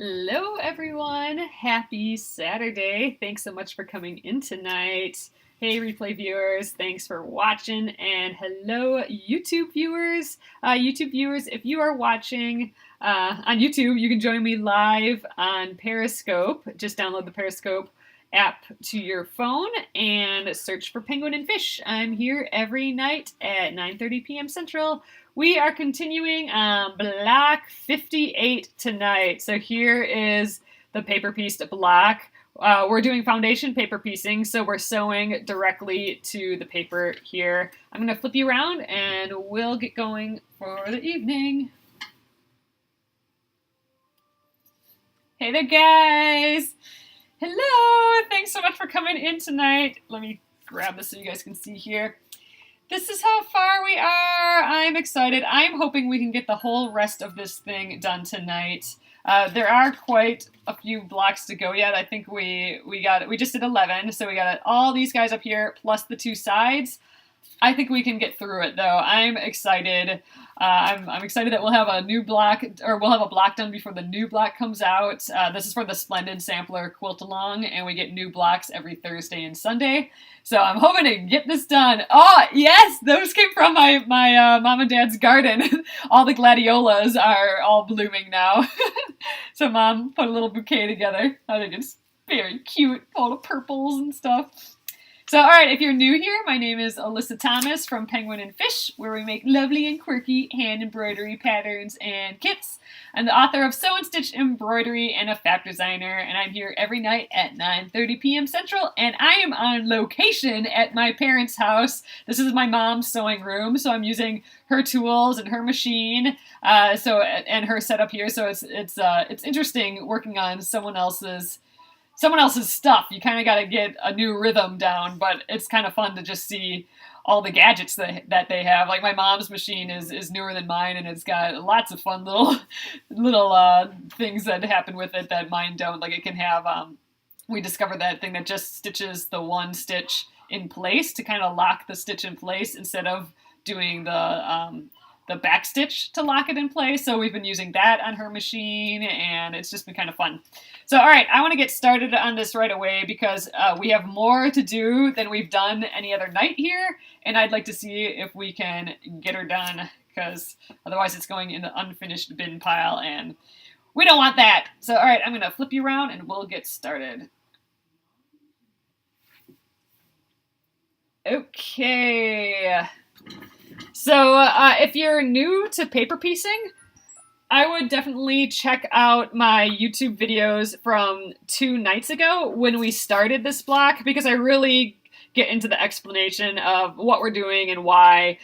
Hello, everyone. Happy Saturday. Thanks so much for coming in tonight. Hey, replay viewers, thanks for watching. And hello, YouTube viewers. If you are watching on YouTube, you can join me live on Periscope. Just download the Periscope app to your phone and search for Penguin and Fish. I'm here every night at 9:30 p.m. Central. We are continuing on block 58 tonight. So here is the paper pieced block. We're doing foundation paper piecing, so we're sewing directly to the paper here. I'm going to flip you around and we'll get going for the evening. Hey there, guys. Hello. Thanks so much for coming in tonight. Let me grab this so you guys can see here. This is how far we are. I'm excited. I'm hoping we can get the whole rest of this thing done tonight. There are quite a few blocks to go yet. I think we just did 11, so we got all these guys up here plus the two sides. I think we can get through it, though. I'm excited. I'm excited that we'll have a new block, or we'll have a block done before the new block comes out. This is for the Splendid Sampler quilt along, and we get new blocks every Thursday and Sunday. So I'm hoping to get this done. Oh, yes! Those came from my mom and dad's garden. All the gladiolas are all blooming now. So Mom put a little bouquet together. I think it's very cute, all the purples and stuff. So, all right, if you're new here, my name is Alyssa Thomas from Penguin and Fish, where we make lovely and quirky hand embroidery patterns and kits. I'm the author of Sew and Stitch Embroidery and a fab designer, and I'm here every night at 9:30 p.m. Central, and I am on location at my parents' house. This is my mom's sewing room, so I'm using her tools and her machine, and her setup here. So it's interesting working on someone else's stuff. You kind of got to get a new rhythm down, but it's kind of fun to just see all the gadgets that they have. Like my mom's machine is newer than mine, and it's got lots of fun little things that happen with it that mine don't. Like it can have, we discovered that thing that just stitches the one stitch in place to kind of lock the stitch in place instead of doing the back stitch to lock it in place. So we've been using that on her machine, and it's just been kind of fun. So, all right, I want to get started on this right away because we have more to do than we've done any other night here, and I'd like to see if we can get her done because otherwise it's going in the unfinished bin pile, and we don't want that. So, all right, I'm going to flip you around, and we'll get started. Okay. So if you're new to paper piecing, I would definitely check out my YouTube videos from 2 nights ago when we started this block, because I really get into the explanation of what we're doing and why.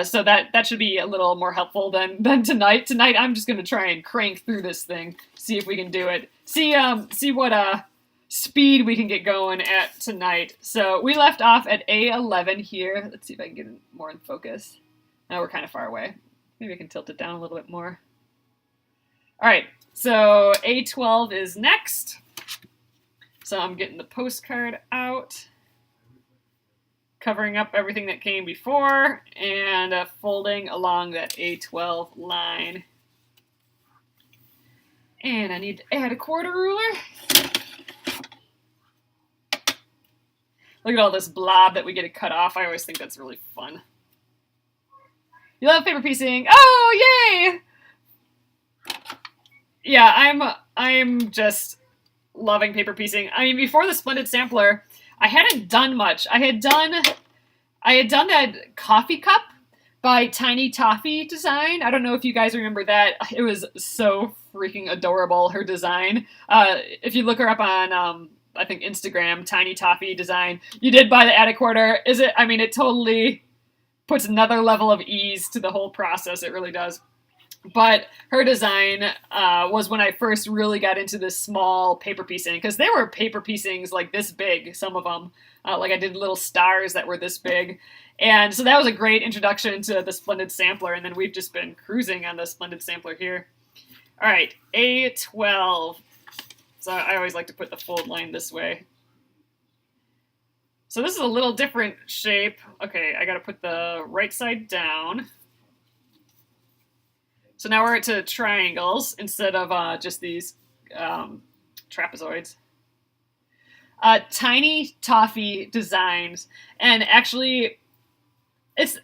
So that should be a little more helpful than tonight. Tonight I'm just going to try and crank through this thing, see if we can do it. See what speed we can get going at tonight. So we left off at A11 here. Let's see if I can get it more in focus. Now we're kind of far away. Maybe I can tilt it down a little bit more. All right, so A12 is next. So I'm getting the postcard out, covering up everything that came before, and folding along that A12 line. And I need to add a quarter ruler. Look at all this blob that we get to cut off. I always think that's really fun. You love paper piecing. Oh, yay! Yeah, I'm just loving paper piecing. I mean, before the Splendid Sampler, I hadn't done much. I had done that coffee cup by Tiny Toffee design. I don't know if you guys remember that. It was so freaking adorable, her design. If you look her up on I think Instagram, Tiny Toffee design. You did buy the add a quarter. It totally puts another level of ease to the whole process. It really does. But her design was when I first really got into this small paper piecing, because there were paper piecings like this big, some of them. Like I did little stars that were this big. And so that was a great introduction to the Splendid Sampler, and then we've just been cruising on the Splendid Sampler here. All right, A12. So I always like to put the fold line this way. So this is a little different shape. Okay, I gotta put the right side down. So now we're to triangles instead of just these trapezoids. Tiny Toffee Designs, and actually, it's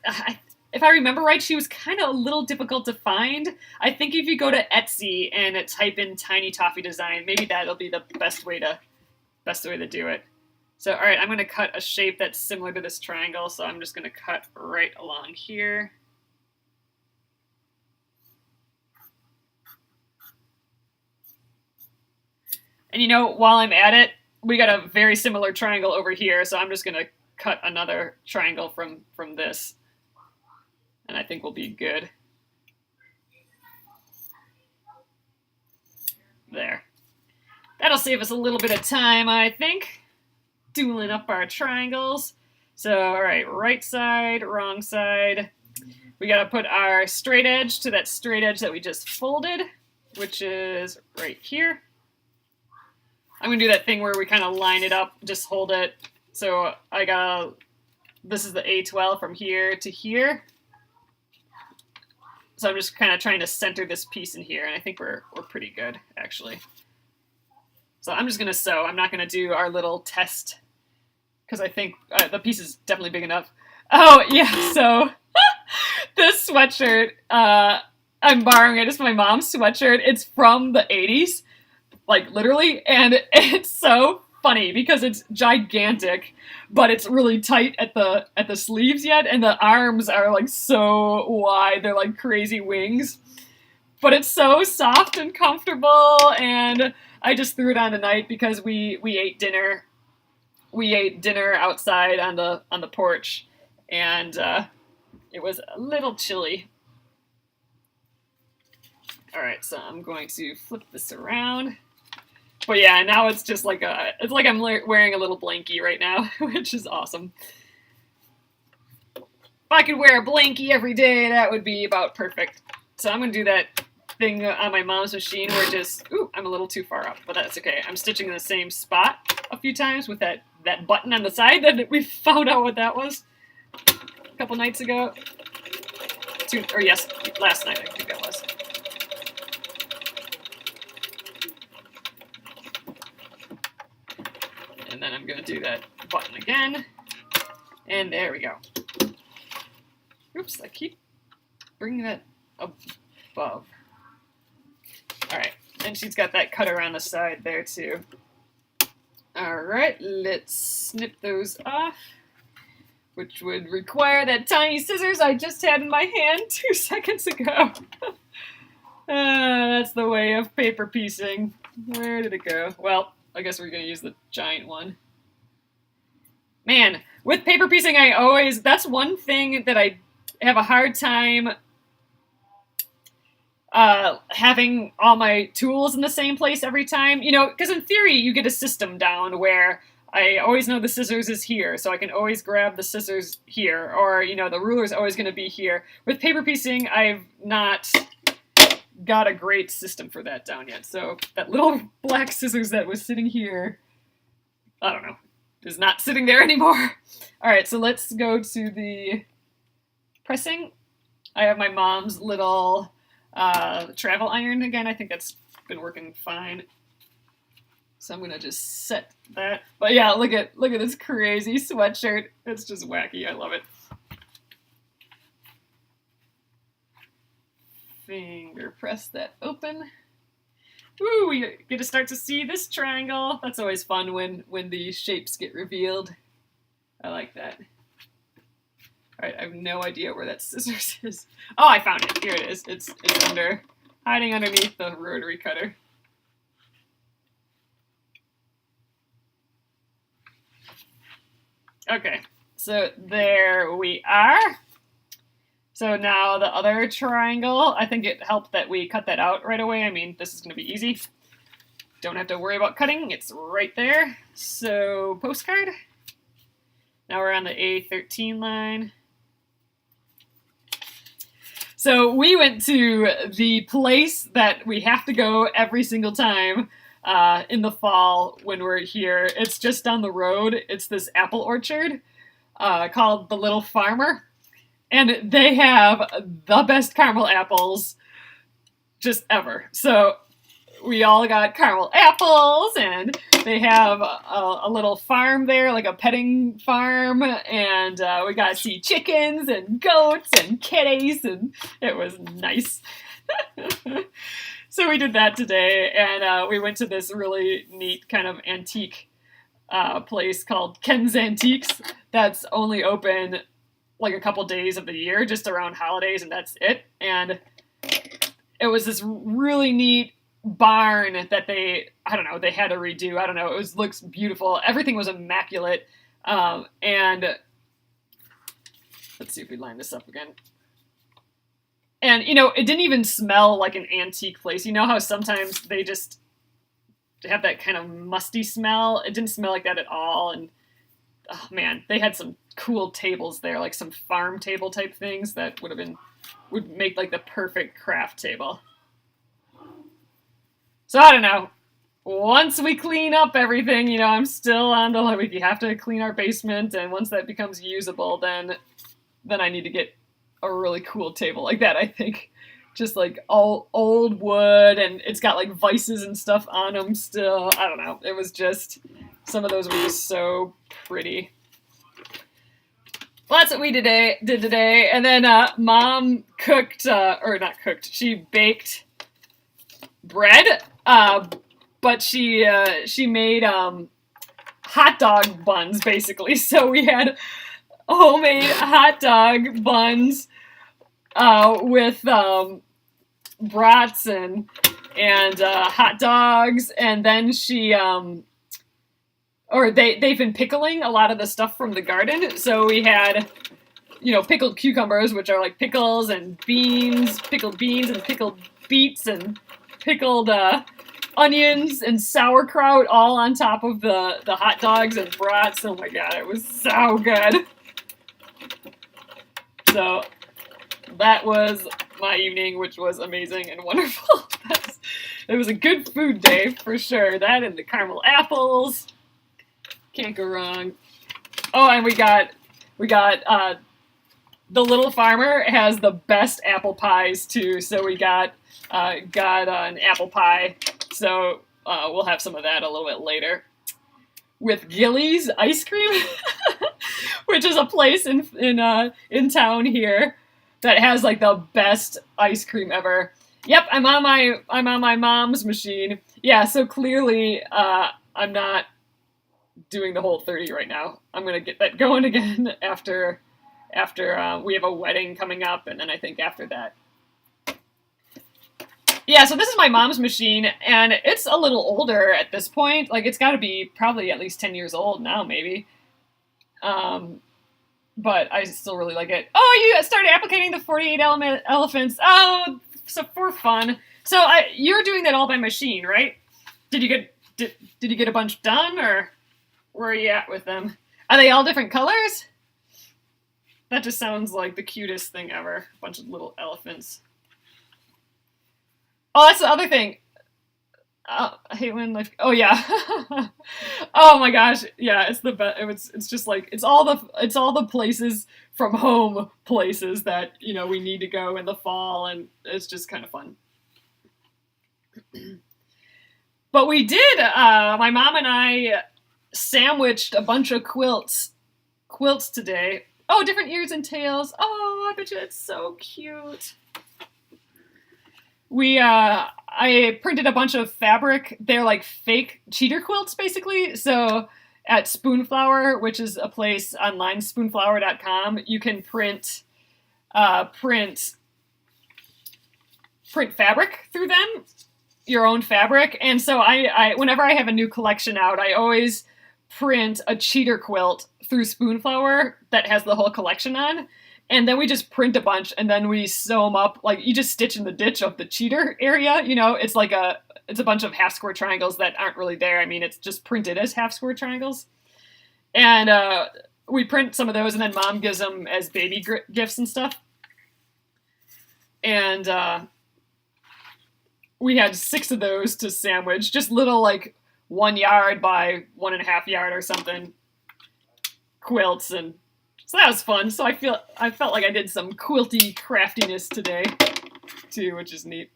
if I remember right, she was kind of a little difficult to find. I think if you go to Etsy and type in Tiny Toffee Design, maybe that'll be the best way to do it. So, all right, I'm going to cut a shape that's similar to this triangle. So I'm just going to cut right along here. And you know, while I'm at it, we got a very similar triangle over here. So I'm just going to cut another triangle from this. And I think we'll be good. There. That'll save us a little bit of time, I think, doodling up our triangles. So, all right, right side, wrong side. We got to put our straight edge to that straight edge that we just folded, which is right here. I'm going to do that thing where we kind of line it up, just hold it. So this is the A12 from here to here. So I'm just kind of trying to center this piece in here, and I think we're pretty good, actually. So I'm just going to sew. I'm not going to do our little test, because I think the piece is definitely big enough. Oh, yeah, so this sweatshirt, I'm borrowing it. It's my mom's sweatshirt. It's from the 80s, like literally, and it's so funny because it's gigantic, but it's really tight at the sleeves yet, and the arms are like so wide. They're like crazy wings, but it's so soft and comfortable, and I just threw it on tonight because we ate dinner. We ate dinner outside on the porch, and it was a little chilly. All right, so I'm going to flip this around. But yeah, now it's just like it's like I'm wearing a little blankie right now, which is awesome. If I could wear a blankie every day, that would be about perfect. So I'm going to do that thing on my mom's machine where ooh, I'm a little too far up, but that's okay. I'm stitching in the same spot a few times with that button on the side that we found out what that was a couple nights ago. Last night I think that was. And then I'm going to do that button again. And there we go. Oops, I keep bringing that above. All right, and she's got that cut around the side there too. All right, let's snip those off, which would require that tiny scissors I just had in my hand 2 seconds ago. That's the way of paper piecing. Where did it go? Well, I guess we're going to use the giant one. Man, with paper piecing, that's one thing that I have a hard time having all my tools in the same place every time. You know, because in theory, you get a system down where I always know the scissors is here, so I can always grab the scissors here, or, you know, the ruler's always going to be here. With paper piecing, I've not got a great system for that down yet. So that little black scissors that was sitting here, I don't know, is not sitting there anymore. All right, so let's go to the pressing. I have my mom's little travel iron again. I think that's been working fine. So I'm gonna just set that. But yeah, look at this crazy sweatshirt. It's just wacky. I love it. Finger press that open. Ooh, we get to start to see this triangle. That's always fun when these shapes get revealed. I like that. All right, I have no idea where that scissors is. Oh, I found it. Here it is. It's hiding underneath the rotary cutter. Okay, so there we are. So now the other triangle, I think it helped that we cut that out right away. I mean, this is going to be easy. Don't have to worry about cutting. It's right there. So postcard. Now we're on the A13 line. So we went to the place that we have to go every single time in the fall when we're here. It's just down the road. It's this apple orchard called The Little Farmer. And they have the best caramel apples just ever. So we all got caramel apples, and they have a little farm there, like a petting farm, and we got to see chickens and goats and kitties, and it was nice. So we did that today, and we went to this really neat kind of antique place called Ken's Antiques that's only open like a couple days of the year, just around holidays, and that's it. And it was this really neat barn that they had to redo. I don't know. Looks beautiful. Everything was immaculate. And let's see if we line this up again. And, it didn't even smell like an antique place. You know how sometimes they have that kind of musty smell? It didn't smell like that at all. And, oh man, they had some cool tables there, like some farm table type things that would make like the perfect craft table. So I don't know. Once we clean up everything, I'm still on the like we have to clean our basement, and once that becomes usable, then I need to get a really cool table like that, I think. Just like all old wood, and it's got like vices and stuff on them still. I don't know. It was just, some of those were just so pretty. Well, that's what we did today. And then Mom she baked bread, but she made hot dog buns, basically. So we had homemade hot dog buns with brats and hot dogs, and then they've been pickling a lot of the stuff from the garden. So we had, pickled cucumbers, which are like pickles, and pickled beans and pickled beets, and pickled onions and sauerkraut all on top of the hot dogs and brats. Oh my god, it was so good. So that was my evening, which was amazing and wonderful. It was a good food day for sure. That and the caramel apples. Can't go wrong. Oh, and we got the little farmer has the best apple pies too. So we got an apple pie. So we'll have some of that a little bit later. With Gilly's ice cream, which is a place in town here that has like the best ice cream ever. Yep, I'm on my mom's machine. Yeah, so clearly I'm not doing the whole 30 right now. I'm gonna get that going again after we have a wedding coming up, and then I think after that. Yeah, so this is my mom's machine, and it's a little older at this point. Like, it's got to be probably at least 10 years old now, maybe. But I still really like it. Oh, you started applicating the 48 elephants. Oh, so for fun. So you're doing that all by machine, right? Did you get a bunch done, or where are you at with them? Are they all different colors? That just sounds like the cutest thing ever. A bunch of little elephants. Oh, that's the other thing. I hate when like, oh yeah. Oh my gosh, yeah, it's the best. It's just like it's all the places from home places that we need to go in the fall, and it's just kind of fun. But we did. My mom and I sandwiched a bunch of quilts today. Oh, different ears and tails. Oh, I bet you it's so cute. I printed a bunch of fabric. They're like fake cheater quilts, basically. So at Spoonflower, which is a place online, spoonflower.com, you can print fabric through them, your own fabric. And so I whenever I have a new collection out, I always print a cheater quilt through Spoonflower that has the whole collection on. And then we just print a bunch, and then we sew them up. Like, you just stitch in the ditch of the cheater area. It's like it's a bunch of half square triangles that aren't really there. I mean, it's just printed as half square triangles. And we print some of those, and then Mom gives them as baby gifts and stuff. And we had 6 of those to sandwich, just little like 1 yard by 1.5 yard or something quilts, and so that was fun. So I felt like I did some quilty craftiness today too, which is neat.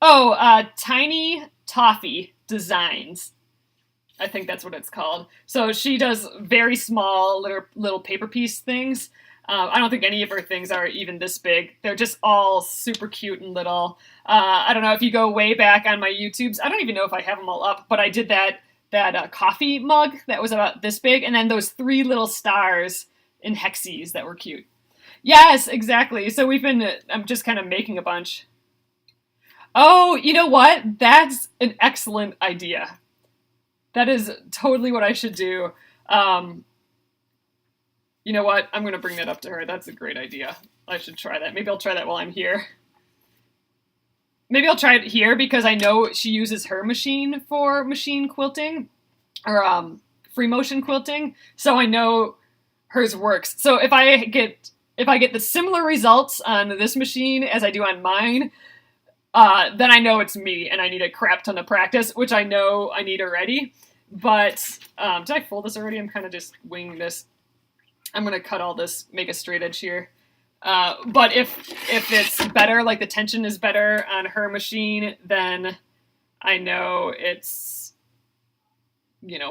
Oh, Tiny Toffee Designs. I think that's what it's called. So she does very small little paper piece things. I don't think any of her things are even this big. They're just all super cute and little. I don't know if you go way back on my YouTubes. I don't even know if I have them all up, but I did that coffee mug that was about this big, and then those 3 little stars in hexes that were cute. Yes, exactly. So I'm just kind of making a bunch. Oh, you know what? That's an excellent idea. That is totally what I should do. Um, you know what? I'm going to bring that up to her. That's a great idea. I should try that. Maybe I'll try that while I'm here. Maybe I'll try it here because I know she uses her machine for machine quilting or free motion quilting. So I know hers works. So if I get the similar results on this machine as I do on mine, then I know it's me and I need a crap ton of practice, which I know I need already. But did I fold this already? I'm kind of just winging this. I'm going to cut all this, make a straight edge here. But if it's better, like the tension is better on her machine, then I know it's,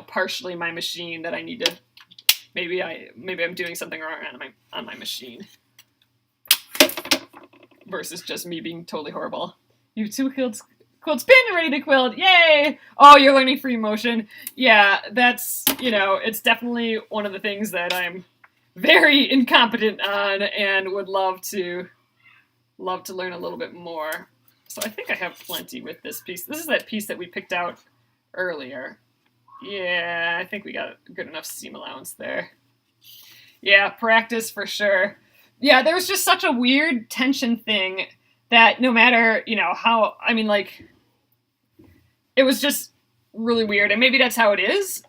partially my machine that I need to, maybe I'm doing something wrong on my machine. Versus just me being totally horrible. You have 2 quilts been ready to quilt. Yay! Oh, you're learning free motion. Yeah, that's, it's definitely one of the things that I'm very incompetent on and would love to learn a little bit more. So I think I have plenty with this piece. This is that piece that we picked out earlier. Yeah, I think we got a good enough seam allowance there. Yeah, practice for sure. Yeah, there was just such a weird tension thing that no matter, how, it was just really weird. And maybe that's how it is.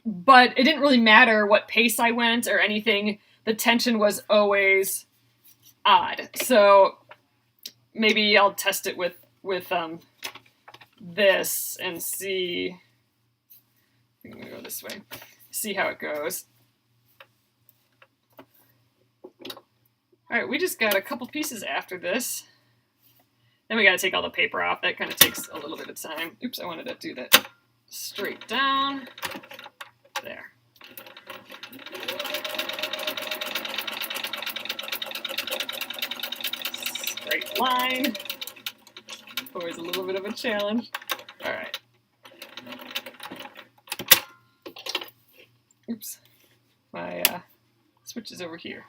But it didn't really matter what pace I went or anything. The tension was always odd. So maybe I'll test it with this and see. I'm going to go this way. See how it goes. All right, we just got a couple pieces after this. Then we got to take all the paper off. That kind of takes a little bit of time. Oops, I wanted to do that straight down. There. Straight line. Always a little bit of a challenge. All right. Oops. My switch is over here.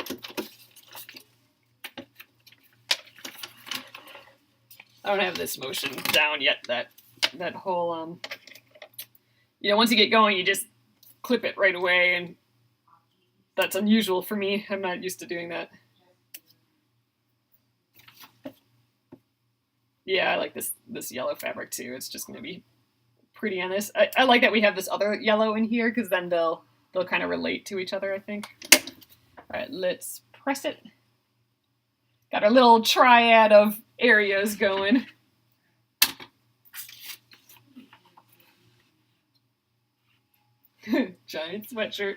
I don't have this motion down yet. That whole once you get going, you just clip it right away, and that's unusual for me. I'm not used to doing that. Yeah, I like this yellow fabric too. It's just gonna be pretty on this. I like that we have this other yellow in here because then they'll kind of relate to each other, I think. All right, let's press it. Got our little triad of areas going. Giant sweatshirt.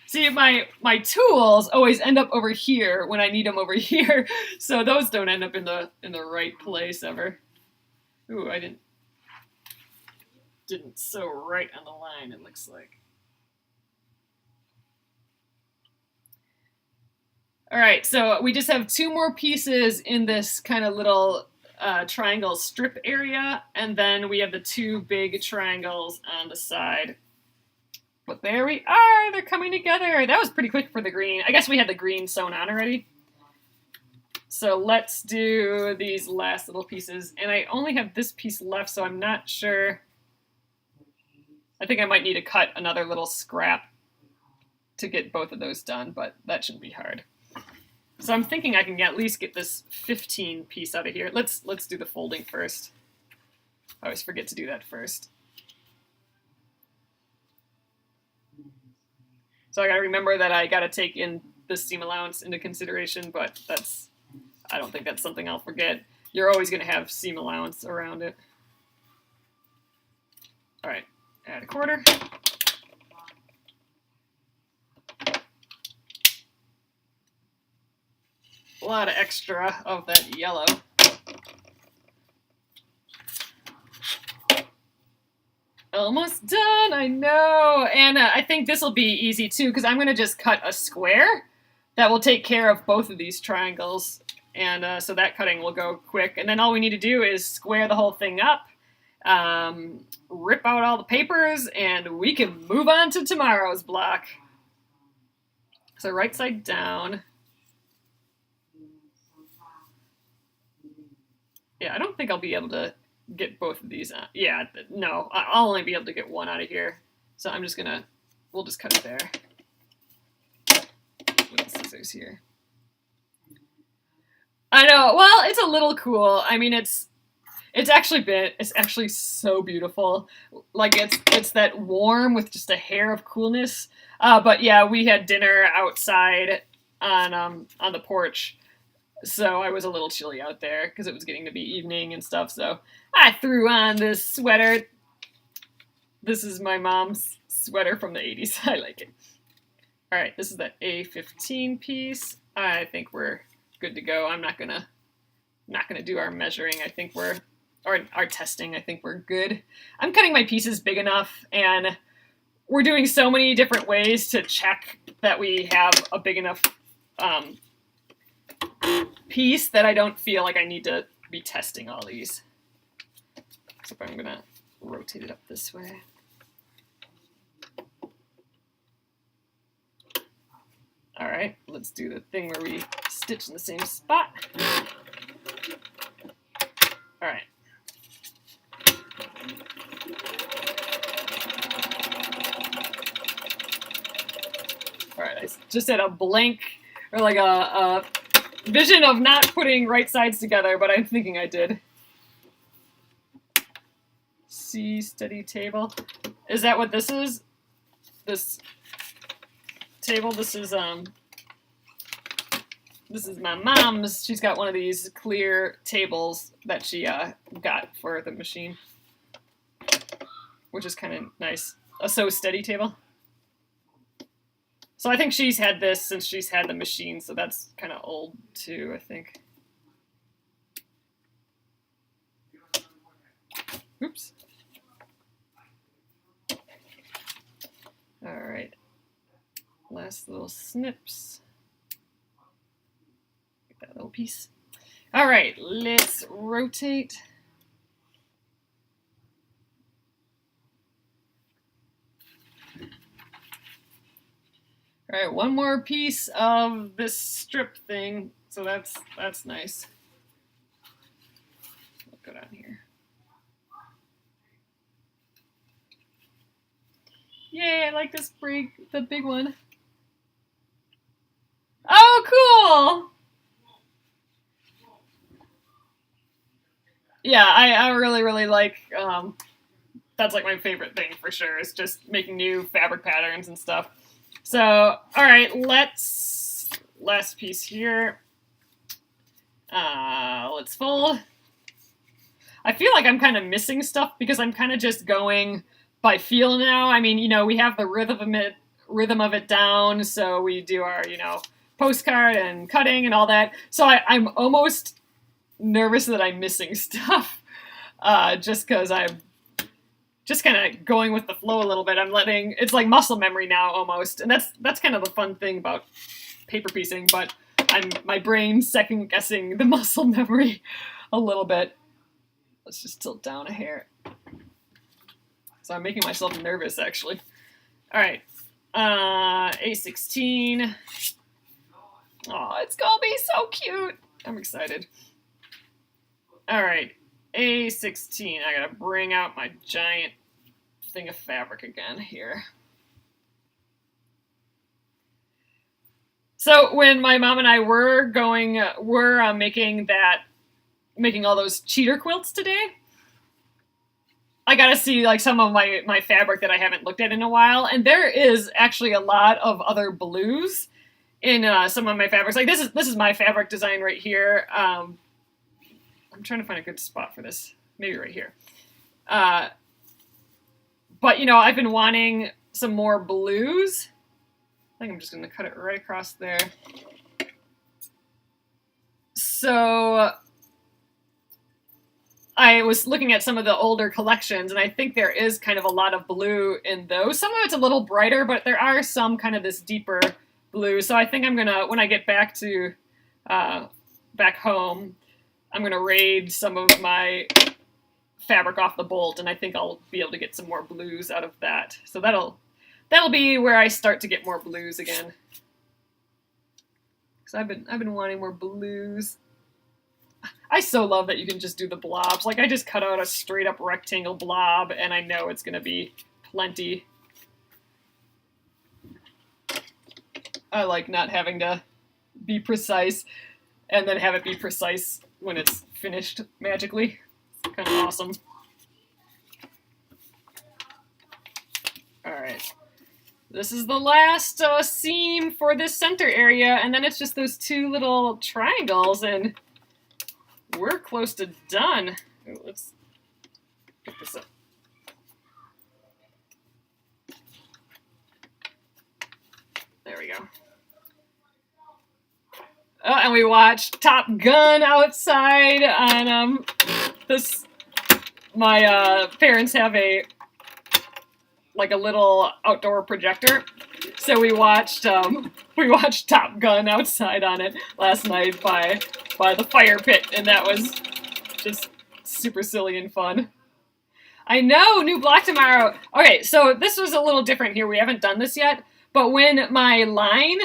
See, my tools always end up over here when I need them over here, so those don't end up in the right place ever. Ooh, I didn't sew right on the line, it looks like. All right, so we just have 2 more pieces in this kind of little triangle strip area, and then we have the 2 big triangles on the side. But there we are, they're coming together. That was pretty quick for the green. I guess we had the green sewn on already. So let's do these last little pieces. And I only have this piece left, so I'm not sure. I think I might need to cut another little scrap to get both of those done, but that shouldn't be hard. So I'm thinking I can at least get this 15 piece out of here. Let's do the folding first. I always forget to do that first. So I gotta remember that I gotta take in the seam allowance into consideration, but I don't think that's something I'll forget. You're always gonna have seam allowance around it. All right, add a quarter. a lot of extra of that yellow. Almost done, I know. And I think this will be easy too, because I'm going to just cut a square that will take care of both of these triangles. And so that cutting will go quick. And then all we need to do is square the whole thing up, rip out all the papers, and we can move on to tomorrow's block. So right side down. Yeah, I don't think I'll be able to get both of these out. Yeah, no, I'll only be able to get one out of here. So I'm just gonna, we'll just cut it there. With the scissors here. I know, well, it's a little cool. I mean, it's actually so beautiful. Like it's that warm with just a hair of coolness. But yeah, we had dinner outside on the porch. So I was a little chilly out there because it was getting to be evening and stuff. So I threw on this sweater. This is my mom's sweater from the 80s. I like it. All right, this is the A15 piece. I think we're good to go. I'm not gonna do our measuring. I think we're, or our testing. I think we're good. I'm cutting my pieces big enough, and we're doing so many different ways to check that we have a big enough piece that I don't feel like I need to be testing all these. So I'm gonna rotate it up this way. All right, let's do the thing where we stitch in the same spot. All right. All right, I just had a blank, or like a vision of not putting right sides together, but I'm thinking I did. C study table. Is that what this is? This table? This is my mom's. She's got one of these clear tables that she got for the machine, which is kind of nice. A so steady table. So I think she's had this since she's had the machine, so that's kind of old too, I think. Oops. All right. Last little snips. Get that little piece. All right, let's rotate. All right, one more piece of this strip thing, so that's nice. We'll go down here. Yay, I like this the big one. Oh, cool! Yeah, I really, really like, that's like my favorite thing for sure, is just making new fabric patterns and stuff. So, all right, last piece here. Let's fold. I feel like I'm kind of missing stuff because I'm kind of just going by feel now. I mean, you know, we have the rhythm of it down, so we do our, you know, postcard and cutting and all that. So I'm almost nervous that I'm missing stuff, just because I'm just kind of going with the flow a little bit. I'm letting, it's like muscle memory now almost. And that's kind of the fun thing about paper piecing, but my brain's second guessing the muscle memory a little bit. Let's just tilt down a hair. So I'm making myself nervous actually. All right, A16. Oh, it's gonna be so cute. I'm excited. All right. A16, I gotta bring out my giant thing of fabric again here. So when my mom and I were making all those cheater quilts today, I got to see like some of my fabric that I haven't looked at in a while, and there is actually a lot of other blues in some of my fabrics. Like this is my fabric design right here. I'm trying to find a good spot for this. Maybe right here. But, you know, I've been wanting some more blues. I think I'm just going to cut it right across there. So I was looking at some of the older collections, and I think there is kind of a lot of blue in those. Some of it's a little brighter, but there are some kind of this deeper blue. So I think I'm gonna, when I get back to back home, I'm gonna raid some of my fabric off the bolt, and I think I'll be able to get some more blues out of that. So that'll be where I start to get more blues again. So I've been wanting more blues. I so love that you can just do the blobs. Like, I just cut out a straight up rectangle blob, and I know it's gonna be plenty. I like not having to be precise and then have it be precise when it's finished magically. It's kind of awesome. All right. This is the last seam for this center area, and then it's just those two little triangles, and we're close to done. Let's get this up. There we go. Oh, and we watched Top Gun outside on this. My parents have a little outdoor projector, so we watched Top Gun outside on it last night by the fire pit, and that was just super silly and fun. I know, new block tomorrow. Okay, so this was a little different here. We haven't done this yet, but when my line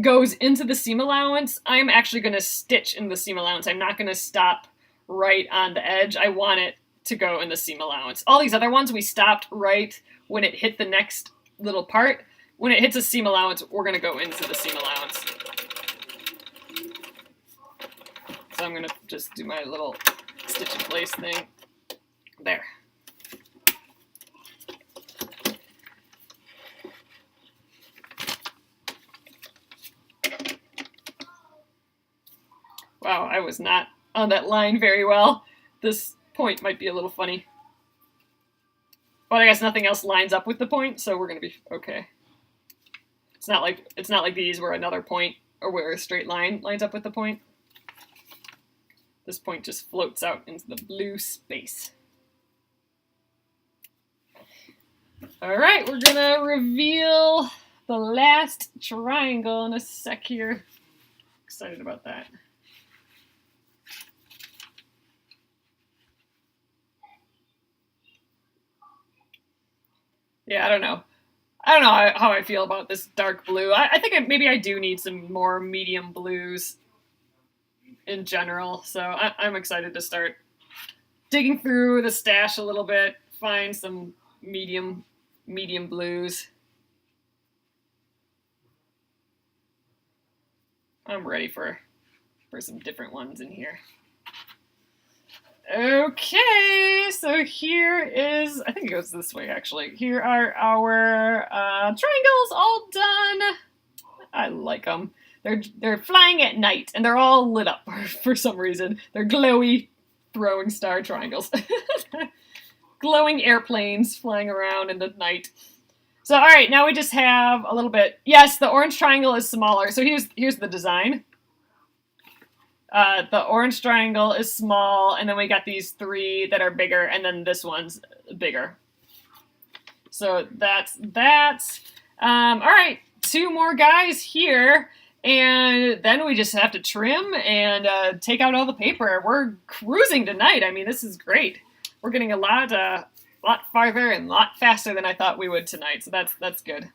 goes into the seam allowance, I'm actually going to stitch in the seam allowance. I'm not going to stop right on the edge. I want it to go in the seam allowance. All these other ones, we stopped right when it hit the next little part. When it hits a seam allowance, we're going to go into the seam allowance. So I'm going to just do my little stitch in place thing. There. Wow, I was not on that line very well. This point might be a little funny. But I guess nothing else lines up with the point, so we're going to be okay. It's not like these where another point or where a straight line lines up with the point. This point just floats out into the blue space. All right, we're going to reveal the last triangle in a sec here. Excited about that. Yeah, I don't know how I feel about this dark blue. I think maybe I do need some more medium blues in general. So I'm excited to start digging through the stash a little bit, find some medium blues. I'm ready for some different ones in here. Okay, so here is, I think it goes this way actually. Here are our triangles all done. I like them. They're flying at night, and they're all lit up for some reason. They're glowy throwing star triangles. Glowing airplanes flying around in the night. So all right, now we just have a little bit. Yes, the orange triangle is smaller. So here's the design. The orange triangle is small, and then we got these three that are bigger, and then this one's bigger. So that's that. All right, two more guys here, and then we just have to trim and take out all the paper. We're cruising tonight. I mean, this is great. We're getting a lot farther and a lot faster than I thought we would tonight, so that's good.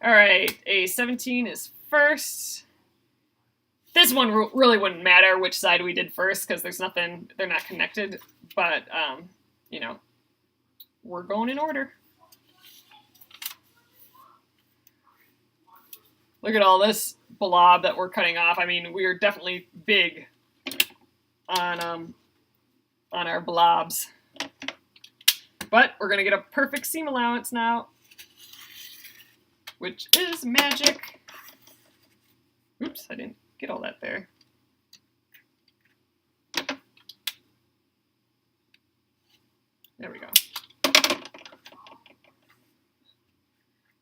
All right, a 17 is first. This one really wouldn't matter which side we did first because there's nothing, they're not connected, but, you know, we're going in order. Look at all this blob that we're cutting off. I mean, we are definitely big on our blobs. But we're going to get a perfect seam allowance now, which is magic. Oops, I didn't get all that there. There we go.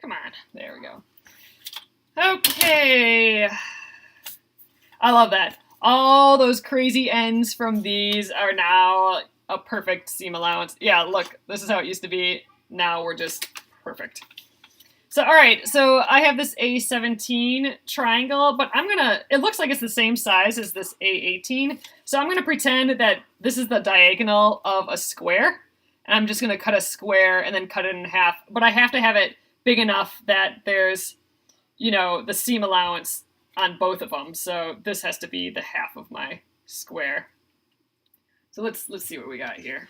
Come on, there we go. Okay. I love that. All those crazy ends from these are now a perfect seam allowance. Yeah, look, this is how it used to be. Now we're just perfect. So, all right, so I have this A17 triangle, but it looks like it's the same size as this A18. So I'm gonna pretend that this is the diagonal of a square. And I'm just gonna cut a square and then cut it in half. But I have to have it big enough that there's, you know, the seam allowance on both of them. So this has to be the half of my square. So let's see what we got here.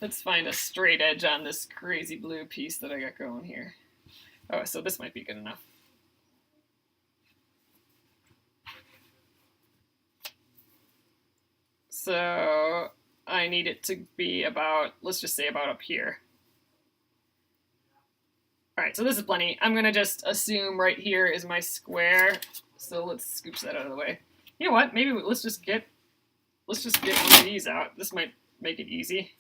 Let's find a straight edge on this crazy blue piece that I got going here. Oh, so this might be good enough. So I need it to be about, let's just say about up here. All right, so this is plenty. I'm gonna just assume right here is my square. So let's scooch that out of the way. You know what? Maybe let's just get one of these out. This might make it easy.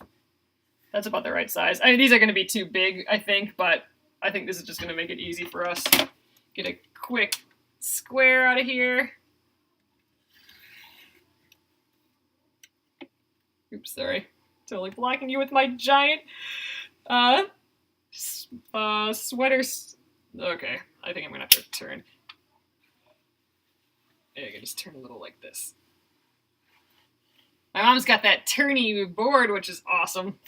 That's about the right size. I mean, these are gonna be too big, I think, but I think this is just gonna make it easy for us. Get a quick square out of here. Oops, sorry. Totally blocking you with my giant sweaters. Okay, I think I'm gonna have to turn. Yeah, I can just turn a little like this. My mom's got that turny board, which is awesome.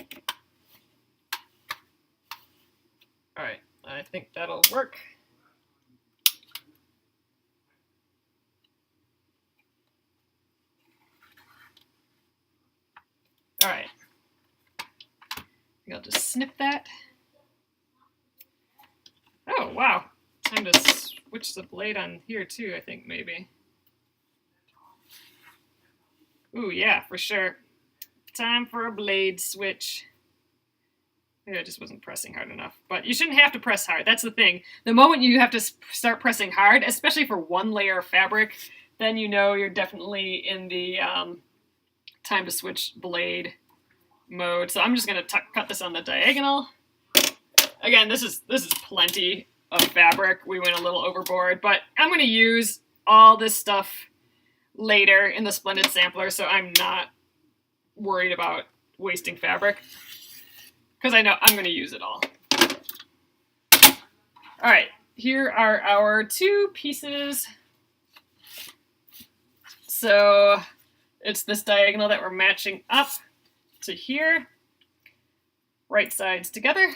All right, I think that'll work. All right, I think I'll just snip that. Oh, wow. Time to switch the blade on here too, I think, maybe. Ooh, yeah, for sure. Time for a blade switch. Maybe I just wasn't pressing hard enough. But you shouldn't have to press hard. That's the thing. The moment you have to start pressing hard, especially for one layer of fabric, then you know you're definitely in the time to switch blade mode. So I'm just going to cut this on the diagonal. Again, this is plenty of fabric. We went a little overboard, but I'm going to use all this stuff later in the Splendid Sampler, so I'm not worried about wasting fabric because I know I'm going to use it all. All right, here are our two pieces. So it's this diagonal that we're matching up to here, right sides together.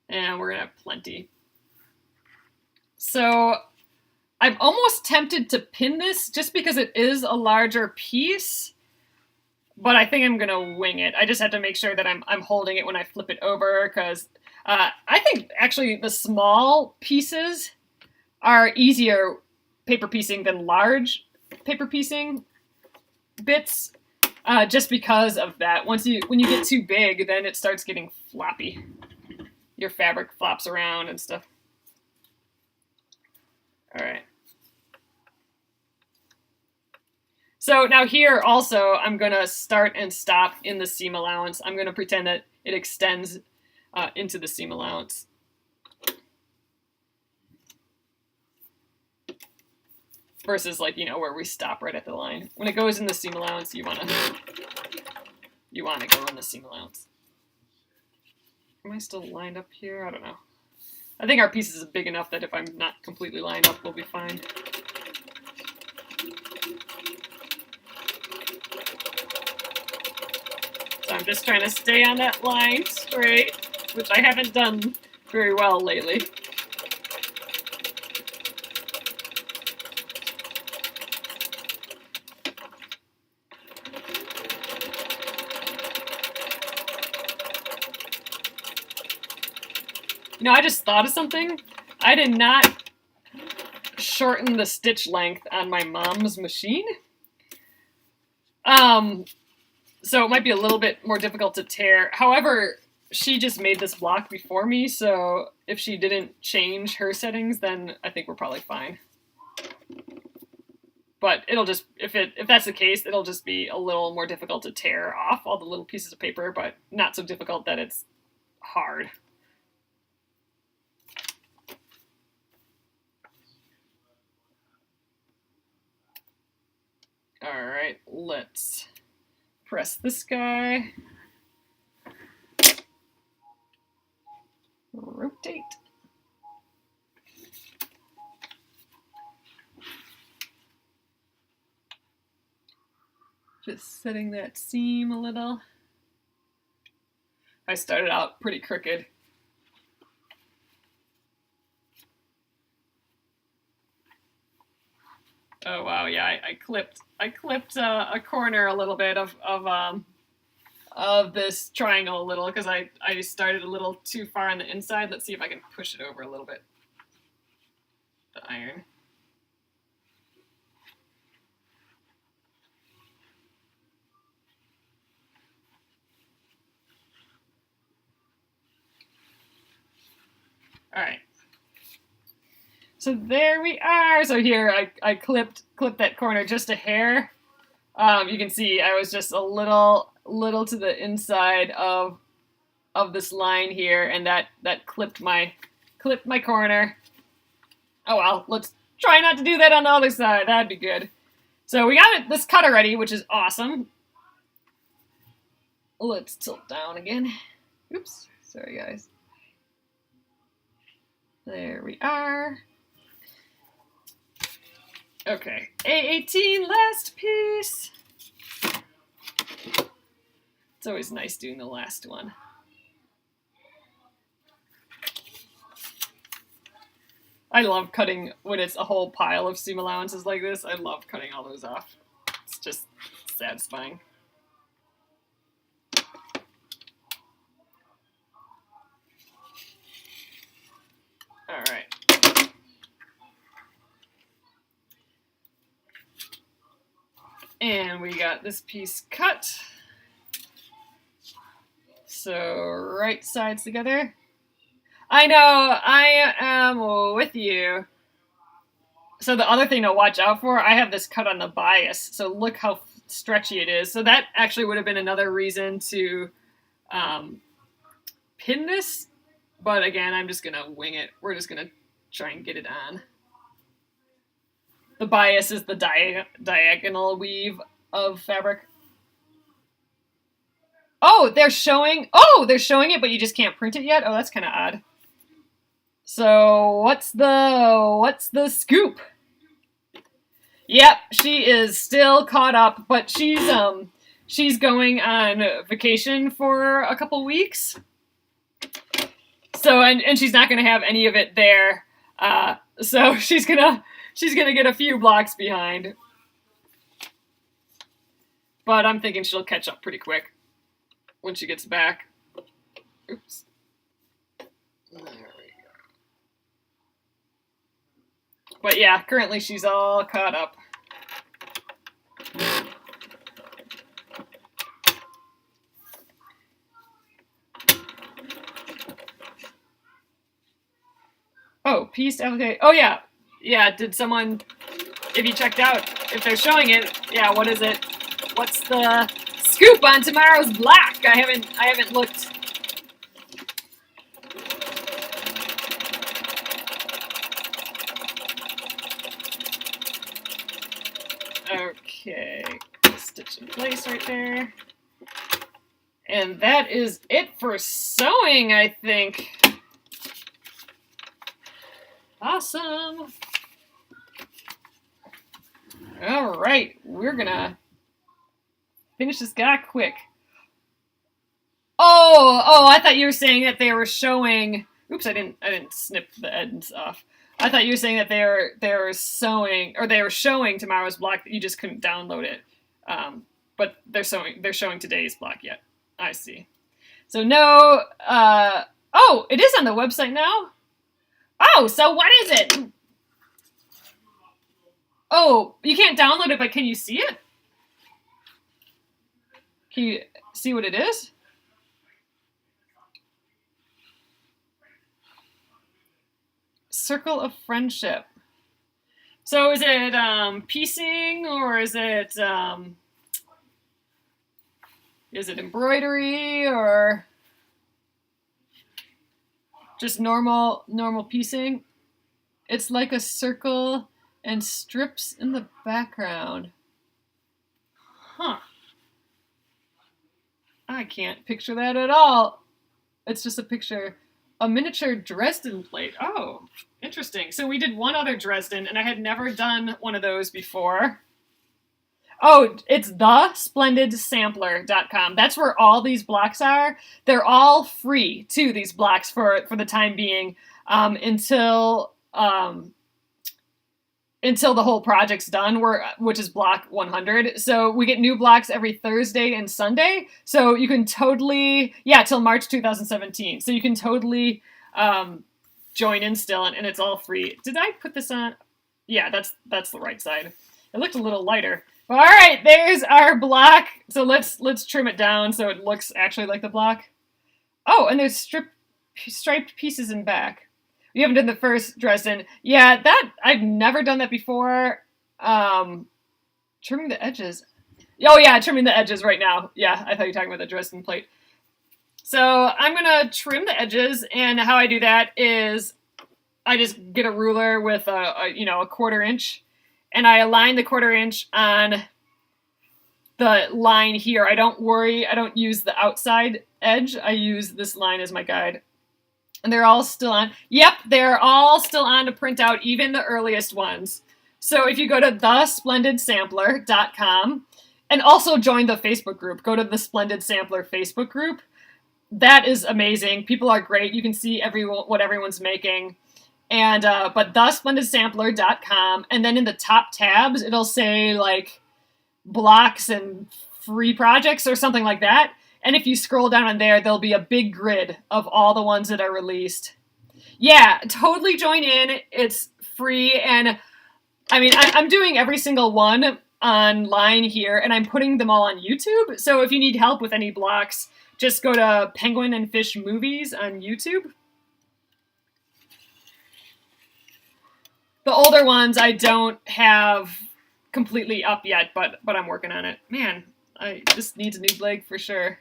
And we're gonna have plenty. So I'm almost tempted to pin this just because it is a larger piece, but I think I'm gonna wing it. I just have to make sure that I'm holding it when I flip it over because I think actually the small pieces are easier paper piecing than large paper piecing bits, just because of that. When you get too big, then it starts getting floppy. Your fabric flops around and stuff. All right. So now here also, I'm gonna start and stop in the seam allowance. I'm gonna pretend that it extends into the seam allowance. Versus like, you know, where we stop right at the line. When it goes in the seam allowance, you wanna go in the seam allowance. Am I still lined up here? I don't know. I think our piece is big enough that if I'm not completely lined up, we'll be fine. So I'm just trying to stay on that line straight, which I haven't done very well lately. You know, I just thought of something. I did not shorten the stitch length on my mom's machine. So it might be a little bit more difficult to tear. However, she just made this block before me, so if she didn't change her settings, then I think we're probably fine. But it'll just, if that's the case, it'll just be a little more difficult to tear off all the little pieces of paper, but not so difficult that it's hard. All right, let's press this guy. Rotate. Just setting that seam a little. I started out pretty crooked. Oh wow, yeah, I clipped a corner a little bit of this triangle a little because I started a little too far on the inside. Let's see if I can push it over a little bit. The iron. All right. So there we are. So here I clipped that corner just a hair. You can see I was just a little to the inside of this line here, and that clipped my corner. Oh well, let's try not to do that on the other side. That'd be good. So we got this cut already, which is awesome. Let's tilt down again. Oops, sorry guys. There we are. Okay, A18, last piece. It's always nice doing the last one. I love cutting when it's a whole pile of seam allowances like this. I love cutting all those off. It's just satisfying. All right. And we got this piece cut. So right sides together. I know, I am with you. So the other thing to watch out for, I have this cut on the bias. So look how stretchy it is. So that actually would have been another reason to pin this. But again, I'm just gonna wing it. We're just gonna try and get it on. The bias is the diagonal weave of fabric. Oh, they're showing it, but you just can't print it yet? Oh, that's kind of odd. So what's the scoop? Yep, she is still caught up, but she's going on vacation for a couple weeks. So and she's not gonna have any of it there. So she's gonna get a few blocks behind. But I'm thinking she'll catch up pretty quick when she gets back. Oops. There we go. But yeah, currently she's all caught up. Oh, piece applique. Oh yeah. Yeah, did someone, if you checked out, if they're showing it, yeah, what is it? What's the scoop on tomorrow's block? I haven't looked. Okay, stitch in place right there. And that is it for sewing, I think. Awesome. All right, we're gonna finish this guy quick. Oh, I thought you were saying that they were showing. Oops, I didn't snip the ends off. I thought you were saying that they were sewing, or they were showing tomorrow's block that you just couldn't download it. But they're showing today's block yet. I see. So no. Oh, it is on the website now. Oh, so what is it? Oh, you can't download it, but can you see it? Can you see what it is? Circle of Friendship. So is it piecing, or is it embroidery, or just normal piecing? It's like a circle and strips in the background. Huh. I can't picture that at all. It's just a picture. A miniature Dresden plate. Oh, interesting. So we did one other Dresden, and I had never done one of those before. Oh, it's thesplendidsampler.com. That's where all these blocks are. They're all free, too, these blocks for the time being, until the whole project's done, which is block 100. So we get new blocks every Thursday and Sunday. So you can totally, till March 2017. So you can totally join in still, and it's all free. Did I put this on? Yeah, that's the right side. It looked a little lighter. All right, there's our block. So let's trim it down so it looks actually like the block. Oh, and there's striped pieces in back. You haven't done the first Dresden. Yeah, that I've never done that before. Trimming the edges. Oh yeah, trimming the edges right now. Yeah, I thought you were talking about the Dresden plate. So I'm gonna trim the edges, and how I do that is I just get a ruler with a 1/4 inch, and I align the 1/4 inch on the line here. I don't use the outside edge. I use this line as my guide. And they're all still on. Yep, they're all still on to print out, even the earliest ones. So if you go to thesplendidsampler.com and also join the Facebook group, go to the Splendid Sampler Facebook group. That is amazing. People are great. You can see what everyone's making. And but thesplendidsampler.com, and then in the top tabs, it'll say like blocks and free projects or something like that. And if you scroll down on there, there'll be a big grid of all the ones that are released. Yeah, totally join in. It's free. And I mean, I'm doing every single one online here, and I'm putting them all on YouTube. So if you need help with any blocks, just go to Penguin and Fish Movies on YouTube. The older ones I don't have completely up yet, but I'm working on it. Man, this needs a new leg for sure.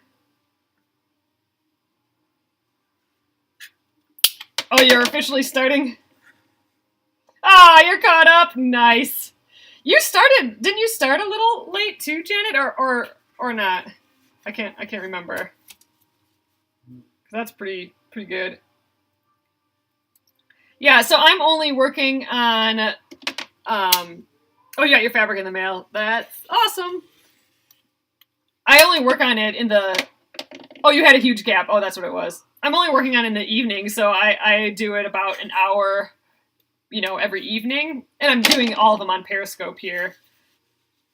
Oh, you're officially starting? Ah, you're caught up. Nice. Didn't you start a little late too, Janet, or not? I can't remember. That's pretty good. Yeah, so I'm only working on oh, you got your fabric in the mail. That's awesome. I only work on it in the... Oh, you had a huge gap. Oh, that's what it was. I'm only working on it in the evening, so I do it about an hour, every evening. And I'm doing all of them on Periscope here.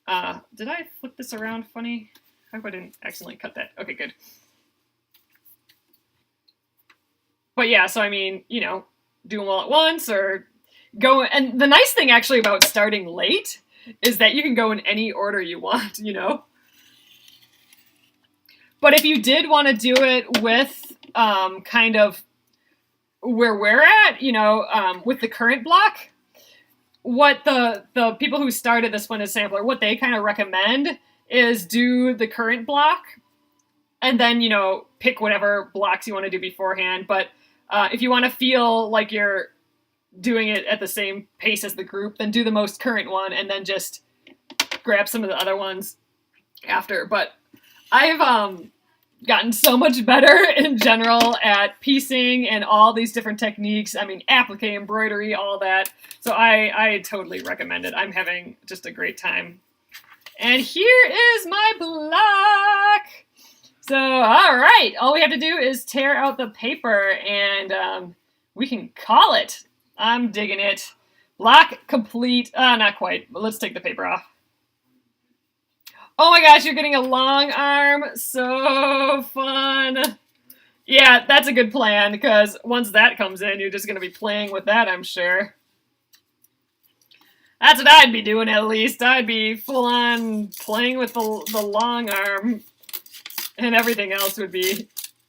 Did I flip this around funny? I hope I didn't accidentally cut that. Okay, good. But yeah, so I mean, do them all at once or go. And the nice thing actually about starting late is that you can go in any order you want, But if you did want to do it with kind of where we're at, with the current block, what the people who started this Splendid Sampler, what they kind of recommend is do the current block and then, pick whatever blocks you want to do beforehand. But if you want to feel like you're doing it at the same pace as the group, then do the most current one and then just grab some of the other ones after. But I've gotten so much better in general at piecing and all these different techniques. I mean, applique, embroidery, all that. So I totally recommend it. I'm having just a great time. And here is my block. So, all right. All we have to do is tear out the paper and we can call it. I'm digging it. Block complete. Not quite, but let's take the paper off. Oh my gosh, you're getting a long arm. So fun. Yeah, that's a good plan because once that comes in, you're just going to be playing with that, I'm sure. That's what I'd be doing at least. I'd be full on playing with the long arm and everything else would be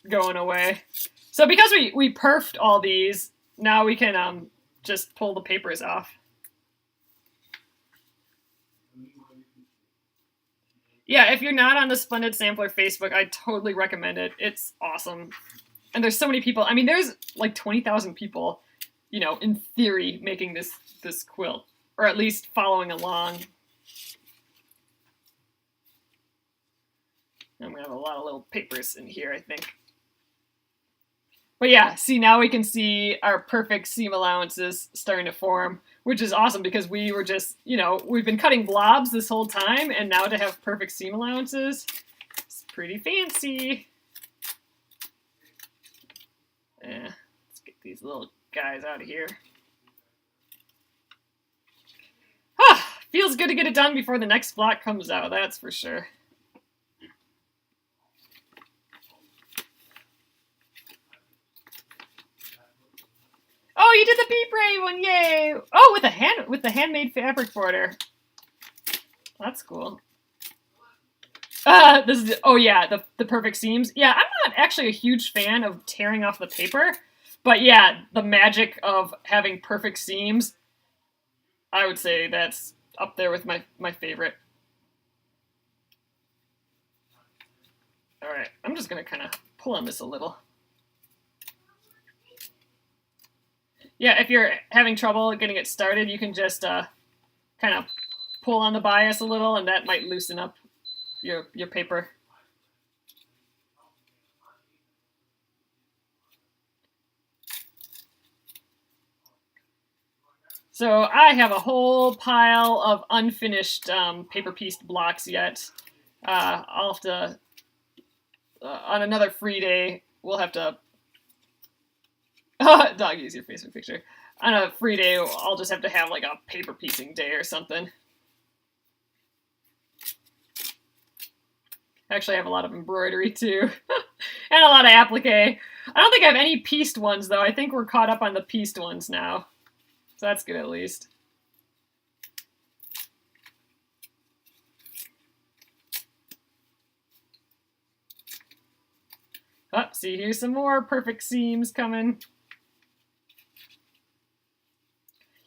going away. So because we perfed all these, now we can just pull the papers off. Yeah, if you're not on the Splendid Sampler Facebook, I totally recommend it. It's awesome. And there's so many people. I mean, there's like 20,000 people, you know, in theory, making this quilt, or at least following along. I'm gonna have a lot of little papers in here, I think. But yeah, see, now we can see our perfect seam allowances starting to form, which is awesome because we were just, you know, we've been cutting blobs this whole time, and now to have perfect seam allowances, it's pretty fancy. Let's get these little guys out of here. Ah, feels good to get it done before the next block comes out, that's for sure. Oh, you did the Be Brave one, yay! Oh, with the handmade fabric border. That's cool. This is, oh yeah, the perfect seams. Yeah, I'm not actually a huge fan of tearing off the paper, but yeah, the magic of having perfect seams, I would say that's up there with my favorite. All right, I'm just gonna kind of pull on this a little. Yeah, if you're having trouble getting it started, you can just kind of pull on the bias a little, and that might loosen up your paper. So I have a whole pile of unfinished paper pieced blocks yet. I'll have to, on another free day, we'll have to, dog, use your Facebook picture. On a free day, I'll just have to have like a paper piecing day or something. Actually, I have a lot of embroidery too, and a lot of applique. I don't think I have any pieced ones though. I think we're caught up on the pieced ones now. So that's good at least. Oh, see, here's some more perfect seams coming.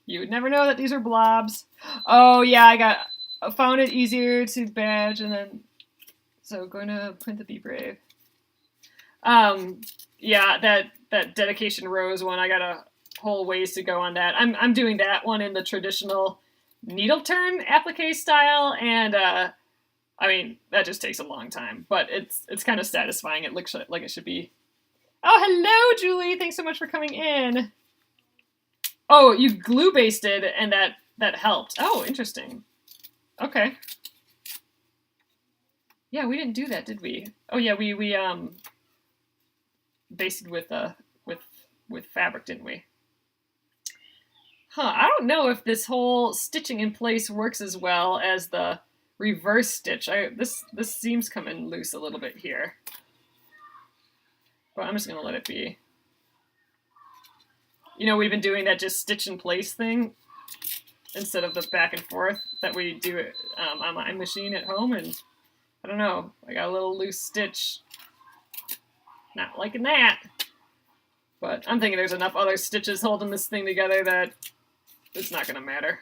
You would never know that these are blobs. Oh yeah, I found it easier to badge, and then so going to print the Be Brave. Yeah, that dedication rose one, I got a whole ways to go on that. I'm doing that one in the traditional needle turn applique style, and I mean that just takes a long time, but it's kind of satisfying. It looks like it should be. Oh, hello, Julie. Thanks so much for coming in. Oh, you glue basted, and that helped. Oh, interesting. Okay. Yeah, we didn't do that, did we? Oh yeah, we basted with fabric, didn't we? Huh, I don't know if this whole stitching in place works as well as the reverse stitch. This seam's coming loose a little bit here. But I'm just gonna let it be. You know, we've been doing that just stitch in place thing instead of the back and forth that we do on my machine at home, and I don't know, I got a little loose stitch. Not liking that. But I'm thinking there's enough other stitches holding this thing together that it's not gonna matter.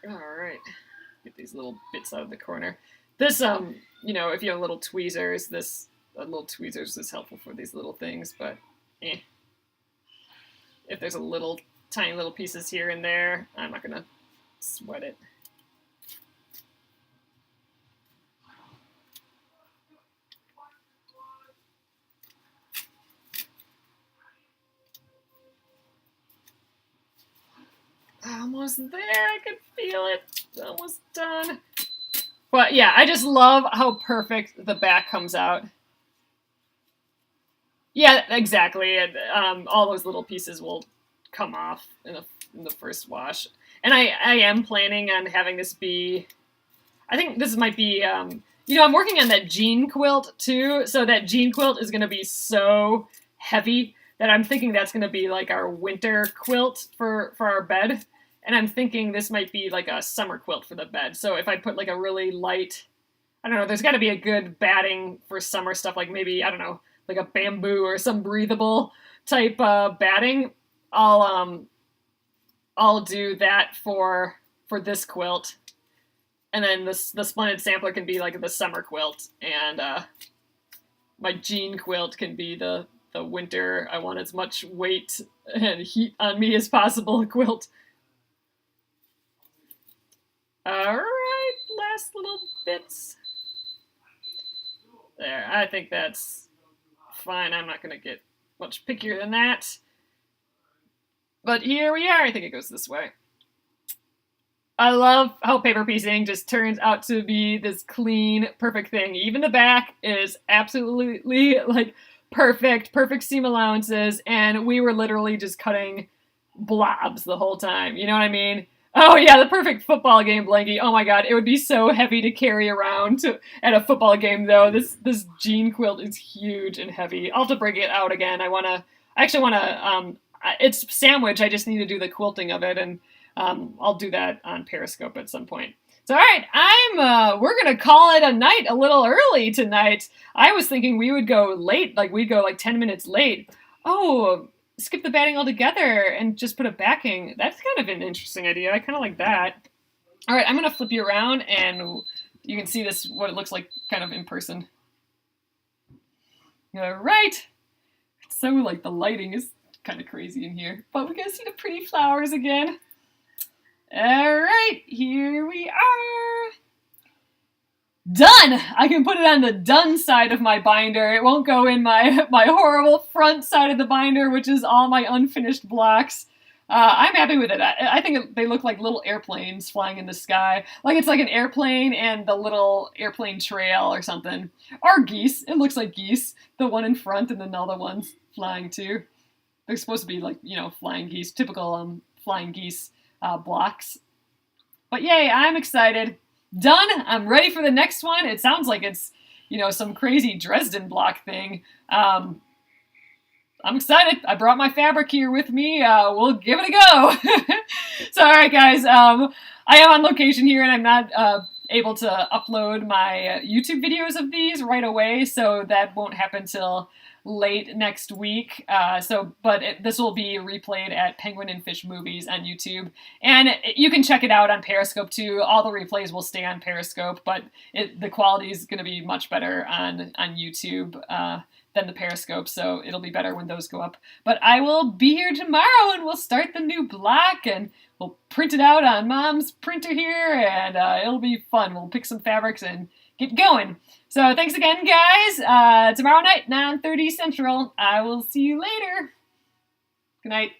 Alright. Get these little bits out of the corner. This, you know, if you have little tweezers, little tweezers is helpful for these little things, but if there's a little tiny little pieces here and there, I'm not gonna sweat it. Almost there, I can feel it. Almost done. But yeah, I just love how perfect the back comes out. Yeah, exactly. And all those little pieces will come off in the first wash. And I am planning on having this be, I think this might be, you know, I'm working on that jean quilt too. So that jean quilt is going to be so heavy that I'm thinking that's going to be like our winter quilt for our bed. And I'm thinking this might be like a summer quilt for the bed. So if I put like a really light I don't know, there's got to be a good batting for summer stuff, like maybe, I don't know, like a bamboo or some breathable type batting. I'll I'll do that for this quilt, and then the Splendid Sampler can be like the summer quilt, and my jean quilt can be the winter. I want as much weight and heat on me as possible quilt. All right, last little bits. There, I think that's fine. I'm not gonna get much pickier than that. But here we are. I think it goes this way. I love how paper piecing just turns out to be this clean, perfect thing. Even the back is absolutely like perfect seam allowances, and we were literally just cutting blobs the whole time. You know what I mean? Oh yeah, the perfect football game blankie. Oh my god, it would be so heavy to carry around at a football game though. This jean quilt is huge and heavy. I'll have to break it out again. I actually wanna it's sandwich. I just need to do the quilting of it, and I'll do that on Periscope at some point. So, all right, we're gonna call it a night a little early tonight. I was thinking we would go late, like we'd go like 10 minutes late. Oh, skip the batting altogether and just put a backing. That's kind of an interesting idea. I kind of like that. All right, I'm gonna flip you around, and you can see this what it looks like kind of in person. All right. So like the lighting is kind of crazy in here, but we're gonna see the pretty flowers again. All right, here we are. Done! I can put it on the done side of my binder. It won't go in my horrible front side of the binder, which is all my unfinished blocks. I'm happy with it. I think they look like little airplanes flying in the sky. Like it's like an airplane and the little airplane trail or something. Or geese. It looks like geese. The one in front and then all the ones flying too. They're supposed to be like, you know, flying geese. Typical flying geese blocks. But yay, I'm excited. Done. I'm ready for the next one. It sounds like it's, you know, some crazy Dresden block thing. I'm excited. I brought my fabric here with me. We'll give it a go. So, all right, guys. I am on location here, and I'm not able to upload my YouTube videos of these right away, so that won't happen till late next week. But this will be replayed at Penguin and Fish Movies on YouTube, and you can check it out on Periscope too. All the replays will stay on Periscope, but the quality is going to be much better on YouTube than the Periscope, so it'll be better when those go up. But I will be here tomorrow, and we'll start the new block, and we'll print it out on Mom's printer here, and it'll be fun. We'll pick some fabrics and get going. So thanks again, guys. Tomorrow night, 9:30 Central. I will see you later. Good night.